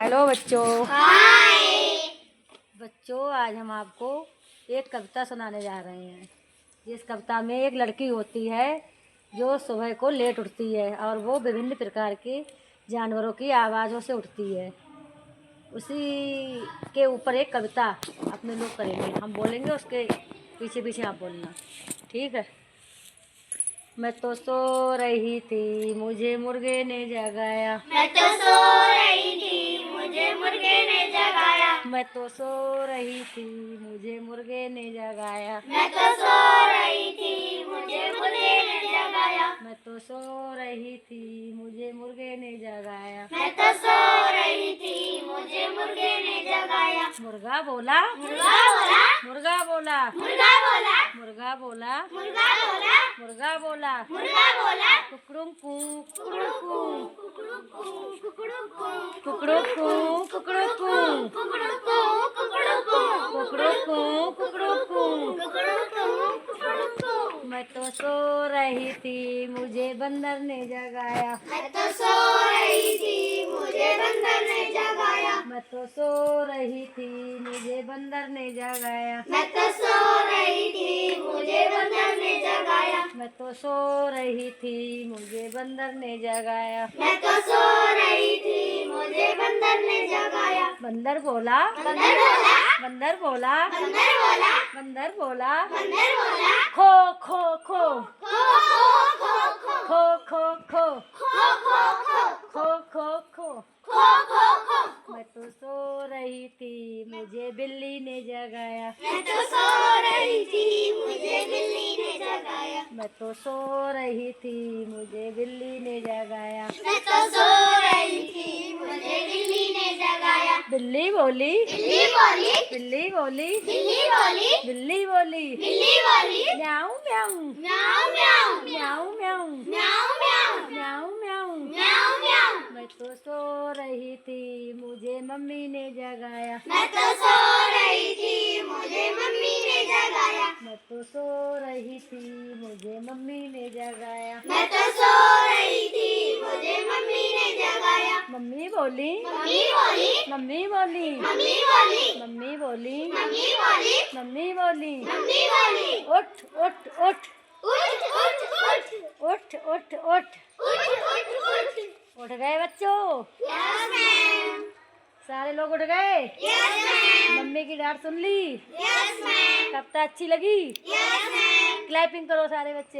Hello बच्चों। हाय बच्चों, आज हम आपको एक कविता सुनाने जा रहे हैं। जिस कविता में एक लड़की होती है जो सुबह को लेट उठती है और वो विभिन्न प्रकार के जानवरों की आवाज़ों से उठती है। उसी के ऊपर एक कविता अपने लोग करेंगे, हम बोलेंगे, उसके पीछे पीछे आप बोलना, ठीक है। मैं तो सो रही थी, मुझे मुर्गे ने जगाया। मैं तो सो रही थी, मुझे मुर्गे ने जगाया। मैं तो सो रही थी, मुझे मुर्गे ने जगाया। मैं तो सो रही थी, मुझे मुर्गे ने जगाया। मैं तो सो रही थी, मुझे मुर्गे ने जगाया। मैं तो सो रही थी, मुझे मुर्गे ने जगाया। मुर्गा बोला, मुर्गा बोला, मुर्गा बोला, मुर्गा बोला, मुर्गा बोला, मुर्गा बोला, मुर्गा बोला, मुर्गा बोला। कुकड़ुकू, कुकड़ुकू, कुकड़ुकू, कुकड़ुकू, कुकड़ुकू, कुकड़ुकू, कुकड़ुकू, कुकड़ुकू, कुकड़ुकू, कुकड़ुकू। कुकड़ुकू, कुकड़ुकू। मैं तो सो रही थी, मुझे बंदर ने जगाया। मैं तो सो रही थी, मुझे बंदर ने जगाया। मैं तो सो रही थी, मुझे बंदर ने जगाया। मैं तो सो रही थी, मुझे बंदर ने जगाया। मैं तो सो रही थी, मुझे बंदर ने जगाया। मैं तो सो रही थी, मुझे बंदर ने जगाया। बंदर बोला, बंदर बोला, बंदर बोला, बंदर बोला, बंदर बोला, बंदर बोला। खो खो खो, खो खो खो खो, खो खो खो, खो खो खो, खो खो खो। खो खो खो। मैं तो सो रही थी, मुझे बिल्ली ने जगाया। मैं तो सो रही थी, मुझे बिल्ली ने जगाया। मैं तो सो रही थी, मुझे बिल्ली ने जगाया। मैं तो सो रही थी, मुझे बिल्ली ने जगाया। बिल्ली बोली, बिल्ली बोली, बिल्ली बोली, बिल्ली बोली, बिल्ली बोली, बिल्ली बोली। म्याऊ म्याऊ, म्याऊं म्याऊं, म्याऊ म्याऊ, म्याऊं म्याऊं, म्याऊ म्याऊ। म्याऊं म्याऊं। मैं तो सो रही थी, मुझे मम्मी ने जगाया। मैं तो सो रही थी, मुझे मम्मी ने जगाया। मैं तो सो रही थी, मुझे मम्मी ने जगाया। मैं तो सो रही थी, मुझे मम्मी ने जगाया। मम्मी बोली, मम्मी बोली, मम्मी बोली, मम्मी बोली, मम्मी बोली, मम्मी बोली, मम्मी बोली, मम्मी बोली। उठ उठ उठ, उठ उठ उठ, उठ उठ उठ। उठ उठ उठ। उठ गए बच्चों? यस मैम, सारे लोग उठ गए? यस मैम, मम्मी की डांट सुन ली? यस मैम, कविता अच्छी लगी? Yes ma'am. क्लैपिंग करो सारे बच्चे।